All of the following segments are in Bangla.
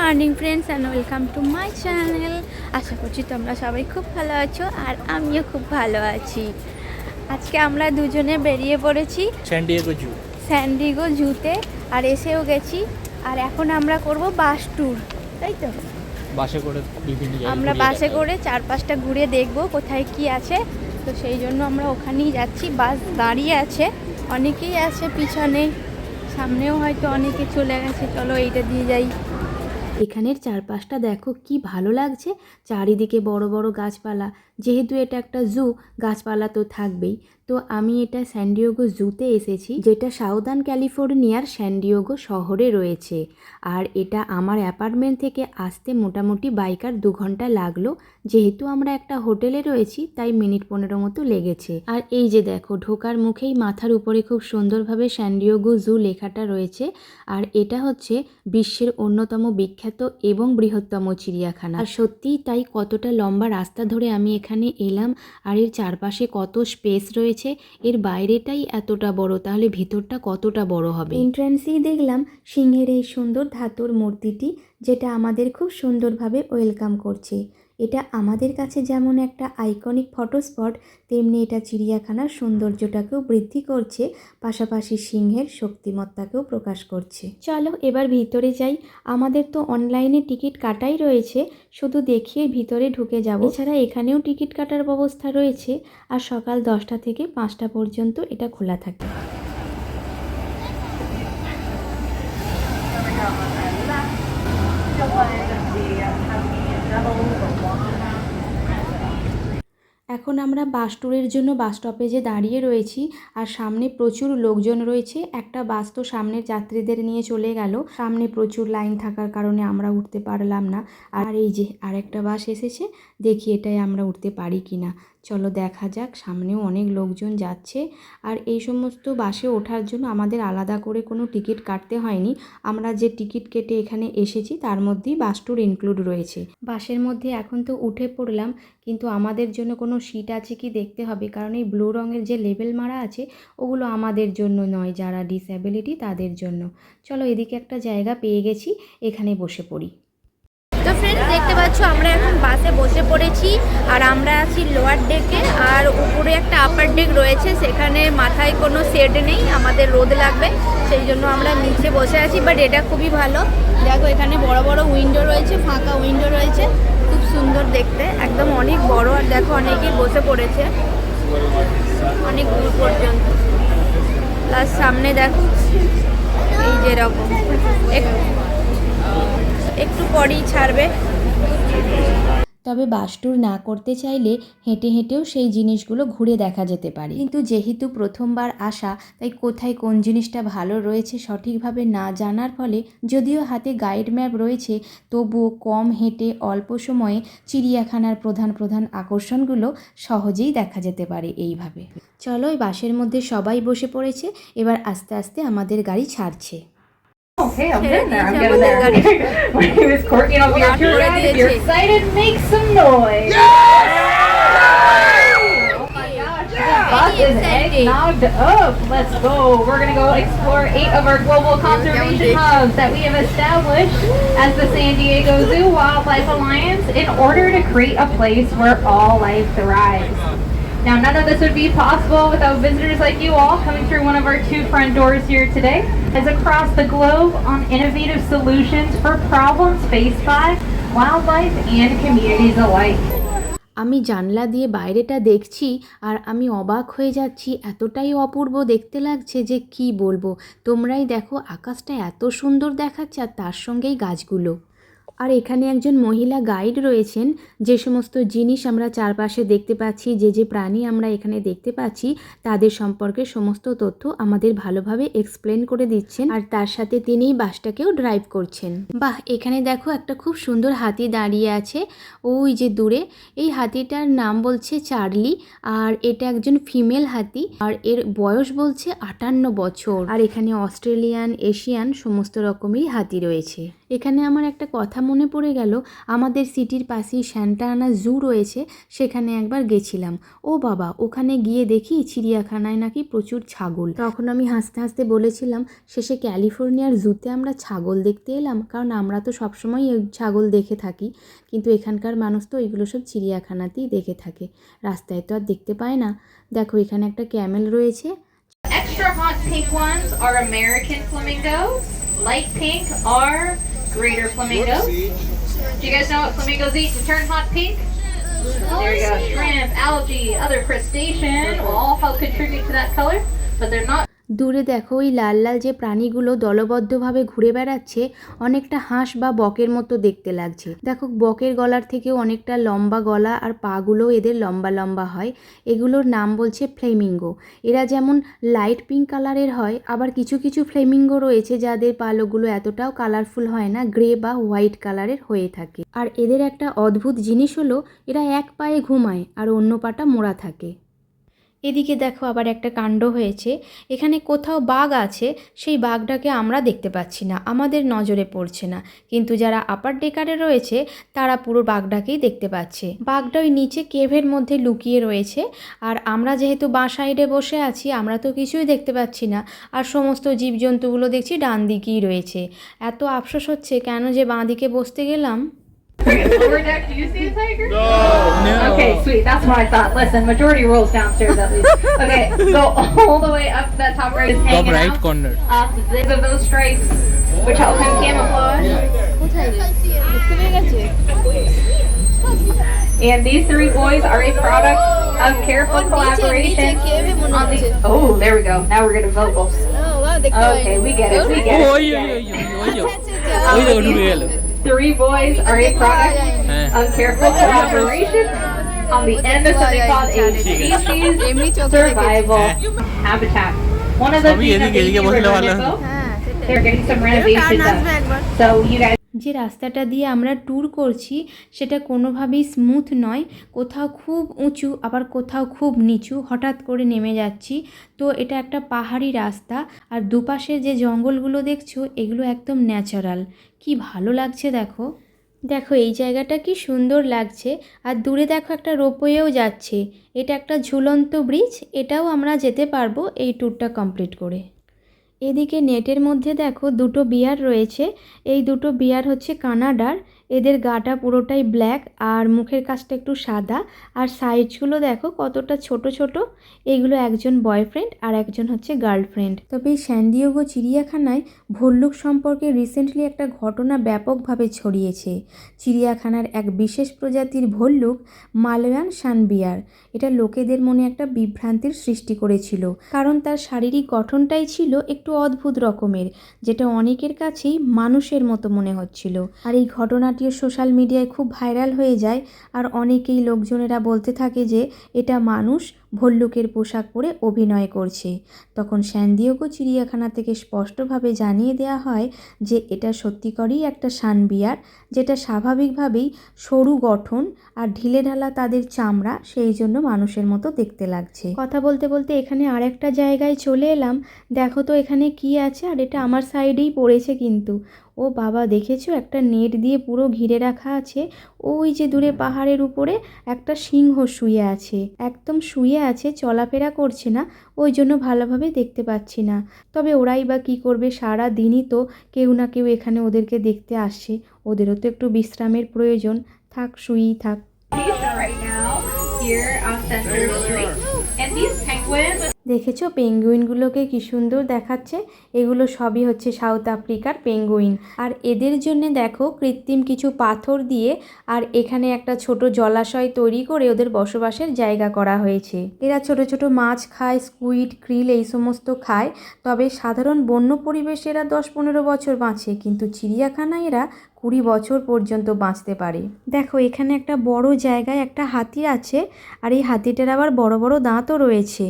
Morning friends and welcome to my channel. আশা করছি তোমরা সবাই খুব ভালো আছো আর আমিও খুব ভালো আছি। আজকে আমরা দুজনে বেরিয়ে পড়েছি স্যান্ডিগো জুতে আর এসেও গেছি। আর এখন আমরা করব বাস ট্যুর, তাই তো? আমরা বাসে করে 4-5টা ঘুরে দেখব কোথায় কি আছে। তো সেই জন্য আমরা ওখানেই যাচ্ছি। বাস দাঁড়িয়ে আছে, অনেকেই আছে পিছনে, সামনেও হয়তো অনেকে চলে গেছে। চলো এইটা দিয়ে যাই। এখানের চারপাশটা দেখো কি ভালো লাগছে, চারিদিকে বড় বড় গাছপালা। যেহেতু এটা একটা জু, গাছপালা তো থাকবেই। তো আমি এটা স্যান্ডিয়েগো জুতে এসেছি, যেটা সাউদার্ন ক্যালিফোর্নিয়ার স্যান্ডিয়েগো শহরে রয়েছে। আর এটা আমার অ্যাপার্টমেন্ট থেকে আসতে মোটামুটি বাইকার 2 ঘন্টা লাগলো। যেহেতু আমরা একটা হোটেলে রয়েছি তাই মিনিট 15 মতো লেগেছে। আর এই যে দেখো, ঢোকার মুখেই মাথার উপরে খুব সুন্দরভাবে স্যান্ডিয়েগো জু লেখাটা রয়েছে। আর এটা হচ্ছে বিশ্বের অন্যতম বিখ্যাত এবং বৃহত্তম চিড়িয়াখানা। আর সত্যিই তাই, কতটা লম্বা রাস্তা ধরে আমি এখানে এলাম। আর এর চারপাশে কত স্পেস রয়েছে, এর বাইরেটাই এতটা বড়, তাহলে ভিতরটা কতটা বড় হবে। এন্ট্রান্সেই দেখলাম সিংহের এই সুন্দর ধাতুর মূর্তিটি, যেটা আমাদের খুব সুন্দরভাবে ওয়েলকাম করছে। এটা আমাদের কাছে যেমন একটা আইকনিক ফটো স্পট, তেমনি এটা চিড়িয়াখানার সৌন্দর্যটাকেও বৃদ্ধি করছে, পাশাপাশি সিংহের শক্তিমত্তাকেও প্রকাশ করছে। চলো এবার ভিতরে যাই। আমাদের তো অনলাইনে টিকিট কাটাই রয়েছে, শুধু দেখিয়ে ভিতরে ঢুকে যাব। এছাড়া এখানেও টিকিট কাটার ব্যবস্থা রয়েছে। আর সকাল 10টা থেকে 5টা পর্যন্ত এটা খোলা থাকে। এখন আমরা বাস ট্যুরের জন্য বাস স্টপেজে দাঁড়িয়ে রয়েছি। আর সামনে প্রচুর লোকজন রয়েছে। একটা বাস তো সামনের যাত্রীদের নিয়ে চলে গেল, সামনে প্রচুর লাইন থাকার কারণে আমরা উঠতে পারলাম না। আর এই যে আরেকটা বাস এসেছে, দেখি এটাই আমরা উঠতে পারি কি না। চলো দেখা যাক। সামনেও অনেক লোকজন যাচ্ছে। আর এই সমস্ত বাসে ওঠার জন্য আমাদের আলাদা করে কোনো টিকিট কাটতে হয়নি। আমরা যে টিকিট কেটে এখানে এসেছি তার মধ্যেই বাস ট্যুর ইনক্লুড রয়েছে। বাসের মধ্যে এখন তো উঠে পড়লাম, কিন্তু আমাদের জন্য কোনো সিট আছে কি দেখতে হবে, কারণ এই ব্লু রঙের যে লেবেল মারা আছে ওগুলো আমাদের জন্য নয়, যারা ডিসএবিলিটি তাদের জন্য। চলো এদিকে একটা জায়গা পেয়ে গেছি, এখানে বসে পড়ি। তো ফ্রেন্ডস দেখতে পাচ্ছ আমরা এখন বাসে বসে পড়েছি। আর আমরা আছি লোয়ার ডেকে, আর উপরে একটা আপার ডেক রয়েছে, সেখানে মাথায় কোনো শেড নেই, আমাদের রোদ লাগবে, সেই জন্য আমরা নিচে বসে আছি। বাট এটা খুবই ভালো, দেখো এখানে বড় বড় উইন্ডো রয়েছে, ফাঁকা উইন্ডো রয়েছে, খুব সুন্দর দেখতে, একদম অনেক বড়। আর দেখো অনেকেই বসে পড়েছে অনেক দূর পর্যন্ত। প্লাস সামনে দেখো এই যেরকম একটু পরেই ছাড়বে। তবে বাস ট্যুর না করতে চাইলে হেঁটে হেঁটেও সেই জিনিসগুলো ঘুরে দেখা যেতে পারে। কিন্তু যেহেতু প্রথমবার আসা, তাই কোথায় কোন জিনিসটা ভালো রয়েছে সঠিকভাবে না জানার ফলে, যদিও হাতে গাইড ম্যাপ রয়েছে, তবুও কম হেঁটে অল্প সময়ে চিড়িয়াখানার প্রধান প্রধান আকর্ষণগুলো সহজেই দেখা যেতে পারে এইভাবে। চলো, এই বাসের মধ্যে সবাই বসে পড়েছে, এবার আস্তে আস্তে আমাদের গাড়ি ছাড়ছে। Okay, I'm getting there. I'm getting there. My name is Courtney. I'll be your tour guide. If you're excited, make some noise. Oh my gosh, this bus is eggnogged up. Let's go. We're gonna go explore 8 of our global conservation hubs that we have established as the San Diego Zoo Wildlife Alliance in order to create a place where all life thrives. Now, none of this would be possible without visitors like you all coming through one of our 2 front doors here today, as across the globe on innovative solutions for problems faced by wildlife and communities alike. আমি জানলা দিয়ে বাইরেটা দেখছি আর আমি অবাক হয়ে যাচ্ছি, এতটাই অপূর্ব দেখতে লাগছে যে কি বলবো। তোমরাই দেখো, আকাশটা এত সুন্দর দেখাচ্ছে আর তার সঙ্গেই গাছগুলো। আর এখানে একজন মহিলা গাইড রয়েছেন, যে সমস্ত জিনিস আমরা চারপাশে দেখতে পাচ্ছি, যে যে প্রাণী আমরা এখানে দেখতে পাচ্ছি, তাদের সম্পর্কে সমস্ত তথ্য আমাদের ভালোভাবে এক্সপ্লেন করে দিচ্ছেন। আর তার সাথে তিনিই বাসটাকেও ড্রাইভ করছেন। বাহ, এখানে দেখো একটা খুব সুন্দর হাতি দাঁড়িয়ে আছে ওই যে দূরে। এই হাতিটার নাম বলছে চার্লি, আর এটা একজন ফিমেল হাতি, আর এর বয়স বলছে 58 বছর। আর এখানে অস্ট্রেলিয়ান, এশিয়ান সমস্ত রকমেরই হাতি রয়েছে। এখানে আমার একটা কথা মনে পড়ে গেল আমাদের সিটির পাশেই স্যান্টা আনা জু রয়েছে, সেখানে একবার গেছিলাম। ও বাবা, ওখানে গিয়ে দেখি চিড়িয়াখানায় নাকি প্রচুর ছাগল। তখন আমি হাসতে হাসতে বলেছিলাম শেষে ক্যালিফোর্নিয়ার জুতে আমরা ছাগল দেখতে এলাম, কারণ আমরা তো সবসময় ছাগল দেখে থাকি, কিন্তু এখানকার মানুষ তো এগুলো সব চিড়িয়াখানাতেই দেখে থাকে, রাস্তায় তো আর দেখতে পায় না। দেখো এখানে একটা ক্যামেল রয়েছে। Extra hot pink ones are American flamingos. Light pink are greater flamingos. Do you guys know what flamingos eat to turn hot pink? There you go. Shrimp, algae, other crustacean will all help contribute to that color, but they're not. দূরে দেখো ওই লাল লাল যে প্রাণীগুলো দলবদ্ধভাবে ঘুরে বেড়াচ্ছে, অনেকটা হাঁস বা বকের মতো দেখতে লাগছে। দেখো বকের গলার থেকেও অনেকটা লম্বা গলা, আর পাগুলোও এদের লম্বা লম্বা হয়। এগুলোর নাম বলছে ফ্লেমিঙ্গো। এরা যেমন লাইট পিঙ্ক কালারের হয়, আবার কিছু কিছু ফ্লেমিঙ্গো রয়েছে যাদের পালকগুলো এতটাও কালারফুল হয় না, গ্রে বা হোয়াইট কালারের হয়ে থাকে। আর এদের একটা অদ্ভুত জিনিস হলো এরা এক পায়ে ঘুমায় আর অন্য পাটা মোড়া থাকে। এদিকে দেখো আবার একটা কাণ্ড হয়েছে, এখানে কোথাও বাঘ আছে, সেই বাঘটাকে আমরা দেখতে পাচ্ছি না, আমাদের নজরে পড়ছে না, কিন্তু যারা আপার ডেকারে রয়েছে তারা পুরো বাঘটাকেই দেখতে পাচ্ছে। বাঘটা ওই নিচে কেভের মধ্যে লুকিয়ে রয়েছে, আর আমরা যেহেতু বাঁ সাইডে বসে আছি আমরা তো কিছুই দেখতে পাচ্ছি না, আর সমস্ত জীবজন্তুগুলো দেখছি ডান দিকেই রয়েছে। এত আফসোস হচ্ছে কেন যে বাঁ দিকে বসতে গেলাম। Lower deck, do you see a tiger? No. Okay, sweet. That's what I thought. Listen, majority rules downstairs at least. Okay, go all the way up to that top right. Top right corner. Of those stripes, which help him camouflage. And these three boys are a product of careful collaboration on the. Oh, there we go. Now we're getting vocals. Okay, we get it. We get it. Three boys are a product of careful collaboration on the end of something called a species survival habitat. One of the things that they do for Mexico, they're getting some renovation done. So you guys. যে রাস্তাটা দিয়ে আমরা ট্যুর করছি সেটা কোনোভাবেই স্মুথ নয়, কোথাও খুব উঁচু আবার কোথাও খুব নিচু, হঠাৎ করে নেমে যাচ্ছি। তো এটা একটা পাহাড়ি রাস্তা, আর দুপাশে যে জঙ্গলগুলো দেখছো এগুলো একদম ন্যাচারাল, কি ভালো লাগছে দেখো। দেখো এই জায়গাটা কি সুন্দর লাগছে, আর দূরে দেখো একটা রোপওয়েও যাচ্ছে, এটা একটা ঝুলন্ত ব্রিজ, এটাও আমরা যেতে পারবো এই ট্যুরটা কমপ্লিট করে। এদিকে নেটের মধ্যে দেখো দুটো বিয়ার রয়েছে, এই দুটো বিয়ার হচ্ছে কানাডার, এদের গাটা পুরোটাই ব্ল্যাক আর মুখের কাছটা একটু সাদা, আর সাইজগুলো দেখো কতটা ছোট ছোট। এগুলো একজন বয়ফ্রেন্ড আর একজন হচ্ছে গার্লফ্রেন্ড। তবে এই স্যান ডিয়েগো চিড়িয়াখানায় ভল্লুক সম্পর্কে রিসেন্টলি একটা ঘটনা ব্যাপকভাবে ছড়িয়েছে। চিড়িয়াখানার এক বিশেষ প্রজাতির ভল্লুক মালয়ান সানবিয়ার, এটা লোকেদের মনে একটা বিভ্রান্তির সৃষ্টি করেছিল, কারণ তার শারীরিক গঠনটাই ছিল একটু অদ্ভুত রকমের, যেটা অনেকের কাছেই মানুষের মতো মনে হচ্ছিল। আর এই ঘটনাটিও সোশ্যাল মিডিয়ায় খুব ভাইরাল হয়ে যায়, আর অনেকেই লোকজনেরা বলতে থাকে যে এটা মানুষ ভল্লুকের পোশাক পরে অভিনয় করছে। তখন স্যান ডিয়েগো চিড়িয়াখানা থেকে স্পষ্টভাবে জানিয়ে দেওয়া হয় যে এটা সত্যিকারই একটা সানবিয়ার, যেটা স্বাভাবিকভাবেই সরু গঠন আর ঢিলেঢালা তাদের চামড়া, সেই জন্য মানুষের মতো দেখতে লাগছে। কথা বলতে বলতে এখানে আরেকটা জায়গায় চলে এলাম, দেখো তো এখানে কি আছে, আর এটা আমার সাইডেই পড়েছে কিন্তু। ও বাবা, দেখেছো একটা নেট দিয়ে পুরো ঘিরে রাখা আছে, ওই যে দূরে পাহাড়ের উপরে একটা সিংহ শুয়ে আছে, একদম শুয়ে আছে, চলাফেরা করছে না, ওই জন্য ভালোভাবে দেখতে পাচ্ছি না। তবে ওরাই বা কী করবে, সারা দিনই তো কেউ না কেউ এখানে ওদেরকে দেখতে আসছে, ওদেরও তো একটু বিশ্রামের প্রয়োজন, থাক শুয়েই থাক। Right now, here on Central Street, and these penguins. দেখেছো পেঙ্গুইনগুলোকে কি সুন্দর দেখাচ্ছে, এগুলো সবই হচ্ছে সাউথ আফ্রিকার পেঙ্গুইন। আর এদের জন্য দেখো কৃত্রিম কিছু পাথর দিয়ে আর এখানে একটা ছোট জলাশয় তৈরি করে ওদের বসবাসের জায়গা করা হয়েছে। এরা ছোট ছোট মাছ খায়, স্কুইড, ক্রিল এই সমস্ত খায়। তবে সাধারণ বন্য পরিবেশে এরা 10-15 বছর বাঁচে, কিন্তু চিড়িয়াখানায় এরা 20 বছর পর্যন্ত বাঁচতে পারে। দেখো এখানে একটা বড় জায়গায় একটা হাতি আছে, আর এই হাতিটার আবার বড় বড় দাঁতও রয়েছে।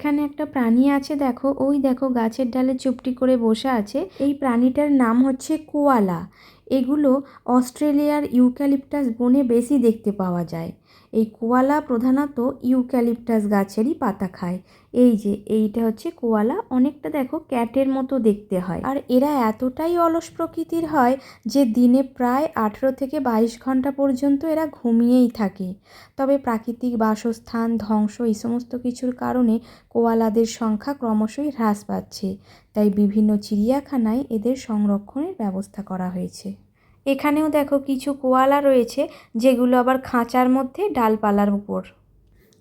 এখানে একটা প্রাণী আছে, দেখো ওই দেখো গাছের ডালে চুপটি করে বসে আছে। এই প্রাণীটার নাম হচ্ছে কোয়ালা। এগুলো অস্ট্রেলিয়ার ইউক্যালিপটাস বনে বেশি দেখতে পাওয়া যায়। এই কোয়ালা প্রধানত ইউক্যালিপটাস গাছেরই পাতা খায়। এই যে এইটা হচ্ছে কোয়ালা, অনেকটা দেখো ক্যাটের মতো দেখতে হয়। আর এরা এতটাই অলস প্রকৃতির হয় যে দিনে প্রায় 18 থেকে 22 ঘন্টা পর্যন্ত এরা ঘুমিয়েই থাকে। তবে প্রাকৃতিক বাসস্থান ধ্বংস এই সমস্ত কিছুর কারণে কোয়ালাদের সংখ্যা ক্রমশই হ্রাস পাচ্ছে। তাই বিভিন্ন চিড়িয়াখানায় এদের সংরক্ষণের ব্যবস্থা করা হয়েছে। এখানেও দেখো কিছু কোয়ালা রয়েছে যেগুলো আবার খাঁচার মধ্যে ডালপালার উপর।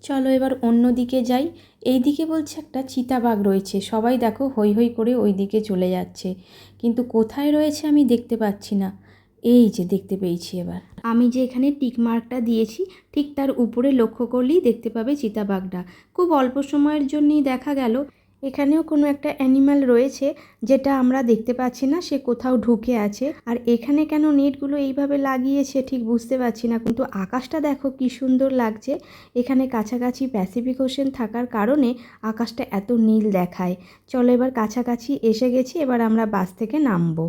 চলো এবার অন্য দিকে যাই। এই দিকে বলছে একটা চিতাবাঘ রয়েছে, সবাই দেখো হৈ হৈ করে ওই দিকে চলে যাচ্ছে, কিন্তু কোথায় রয়েছে আমি দেখতে পাচ্ছি না। এই যে দেখতে পেয়েছি এবার। আমি যে এখানে টিকমার্কটা দিয়েছি ঠিক তার উপরে লক্ষ্য করলেই দেখতে পাবে চিতাবাঘটা। খুব অল্প সময়ের জন্যই দেখা গেল। এখানেও কোনো একটা অ্যানিম্যাল রয়েছে যেটা আমরা দেখতে পাচ্ছি না, সে কোথাও ঢুকে আছে। আর এখানে কেন নেটগুলো এইভাবে লাগিয়েছে ঠিক বুঝতে পারছি না, কিন্তু আকাশটা দেখো কি সুন্দর লাগছে। এখানে কাছাকাছি প্যাসিফিক ওশেন থাকার কারণে আকাশটা এত নীল দেখায়। চলো এবার কাছাকাছি এসে গেছি, এবার আমরা বাস থেকে নামবো।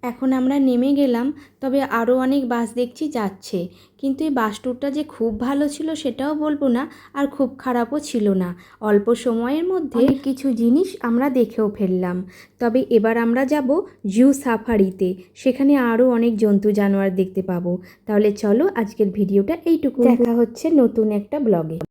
এখন আমরা নেমে গেলাম, তবে আরও অনেক বাস দেখছি যাচ্ছে, কিন্তু এই বাস ট্যুরটা যে খুব ভালো ছিল সেটাও বলবো না, আর খুব খারাপও ছিল না। অল্প সময়ের মধ্যে কিছু জিনিস আমরা দেখেও ফেললাম। তবে এবার আমরা যাব জু সাফারিতে, সেখানে আরও অনেক জন্তু জানোয়ার দেখতে পাবো। তাহলে চলো আজকের ভিডিওটা এইটুকু, দেখা হচ্ছে নতুন একটা ব্লগে।